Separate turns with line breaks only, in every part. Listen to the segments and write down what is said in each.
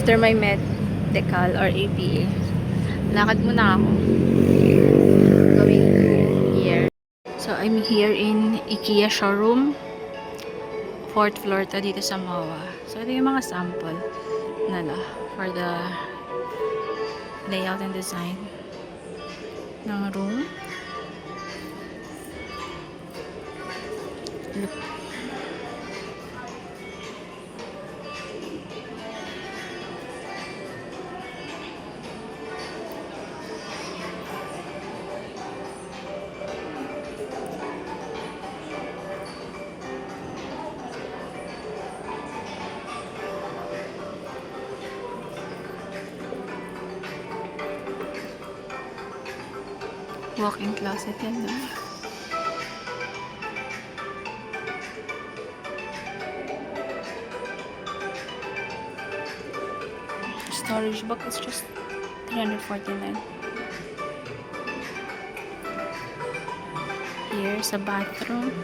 After my medical or APA, lakad muna ako. Going here. So, I'm here in IKEA showroom. 4th floor to dito sa MOA. So, ito yung mga sample nila for the layout and design ng room. Look. Walk-in closet yan, no? Storage box is just 349. Here's a bathroom.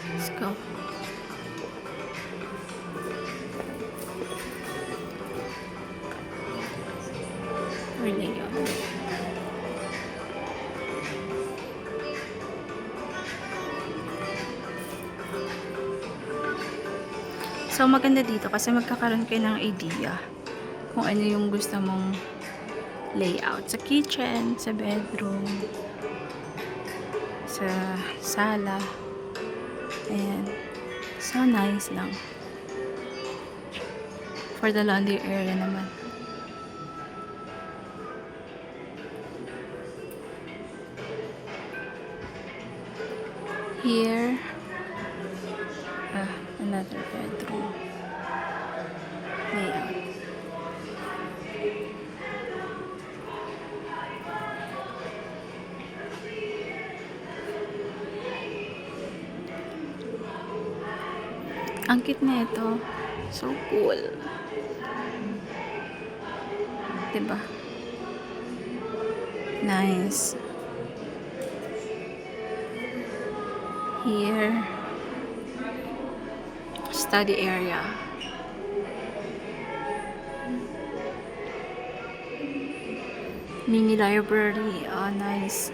Let's go. Really yun. So, maganda dito kasi magkakaroon kayo ng idea kung ano yung gusto mong layout sa kitchen, sa bedroom, sa sala. Ayan. So, nice lang. For the laundry area naman. Here, another bedroom layout. Ang cute na ito. So cool. Diba? Nice. Here, study area. Mini library. Oh, nice.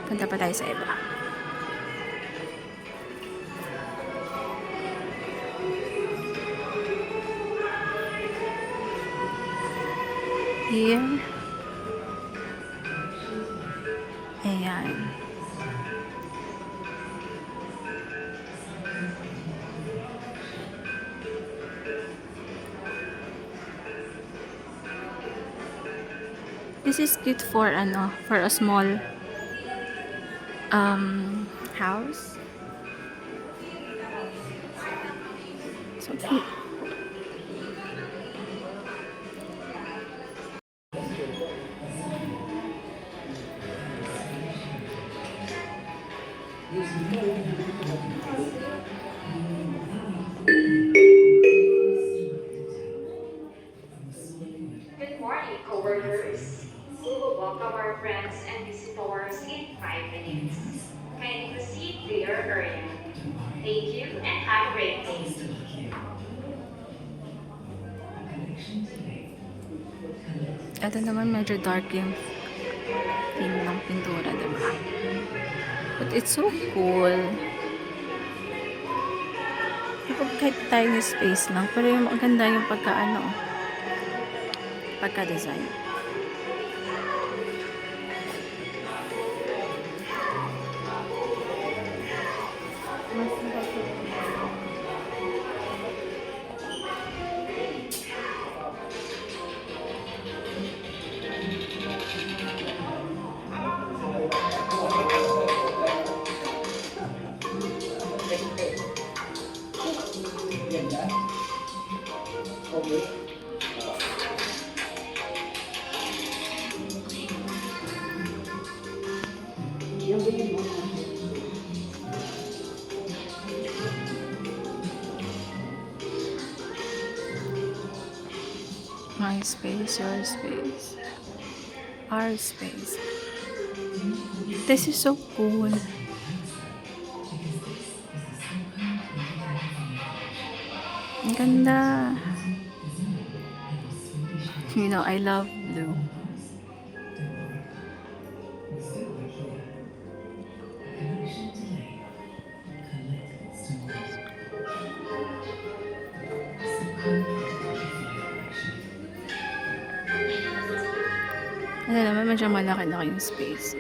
Punta pa tayo sa iba. Here. Ayan. This is cute for for a small house. So cute.
Good morning, coworkers. We will welcome our friends and visitors in 5 minutes. Kindly proceed to your area. Thank you and have a great day.
Ito naman medyo dark yung theme ng pintura, diba? But it's so cool. Kahit tiny space lang, pero yung maganda yung pagka-design. My space, your space, our space. This is so cool. Ang ganda. You know, I love blue. Ano naman, medyo malaki-laki yung space.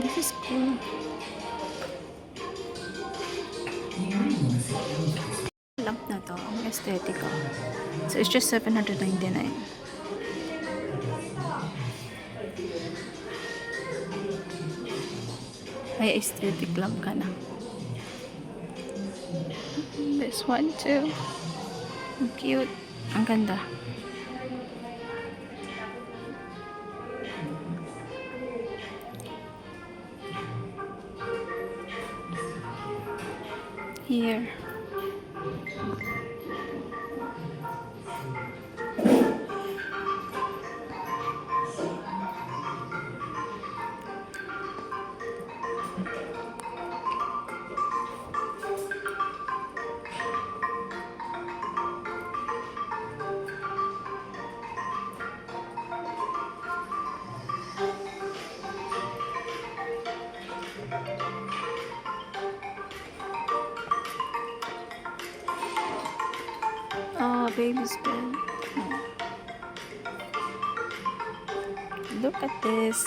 This is cool. Lamp na to, ang aesthetic ko. So it's just $799. May aesthetic lamp ka na. This one too. Ang cute. Ang ganda. Here. Oh, baby's bed. Look at this.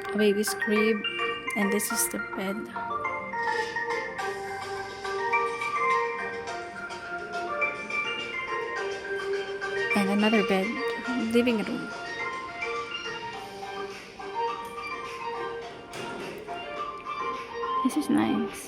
A baby's crib, and this is the bed. And another bed, living room. This is nice.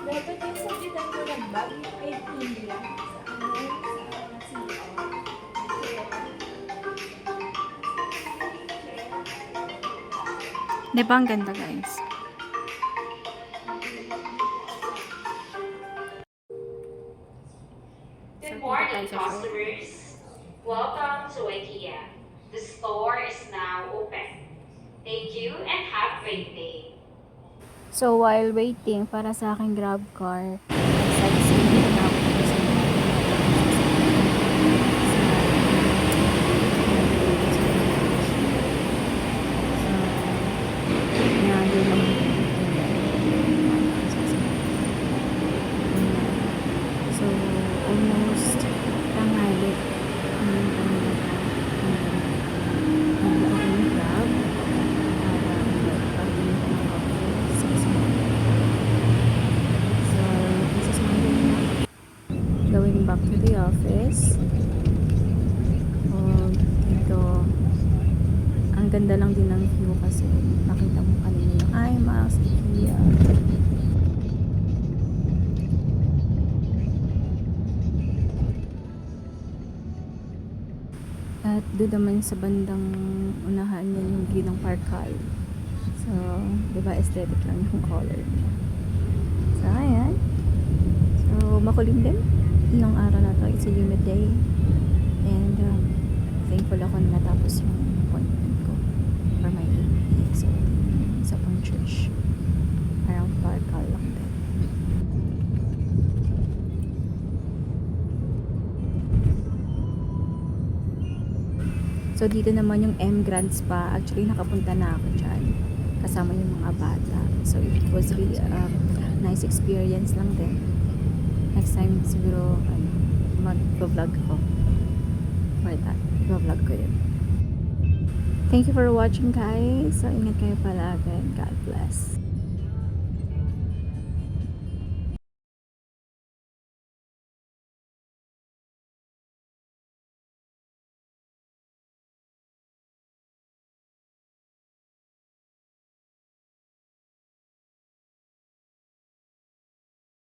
Dapat yung sabitan mo ng bag, ay hindi lang sa CR.
Diba ang ganda, guys?
Good morning, customers. Welcome to IKEA. The store is now open. Thank you and have a great day.
So, while waiting para sa aking grab car, sightseeing na ako sa so, almost tanghali ang grab going back to the office. Dito ang ganda lang din ng view kasi nakita mo kanina yung IMAX, IKEA. At doon naman sa bandang unahan yan yung view ng Park Hall. So, diba aesthetic lang yung color niya. So, ayan. So, makulimlim. Ilang araw na to. It's a humid day. And, thankful ako na natapos yung appointment ko for my APA. So, sa pang church. Around Park Hall lang din. So, dito naman yung M Grand Spa. Actually, nakapunta na ako dyan. kasama yung mga bata. So it was really a nice experience lang din. Next time siguro mag-vlog ako for that. Vlog ko yun. Thank you for watching guys. So ingat kayo palagi. God bless.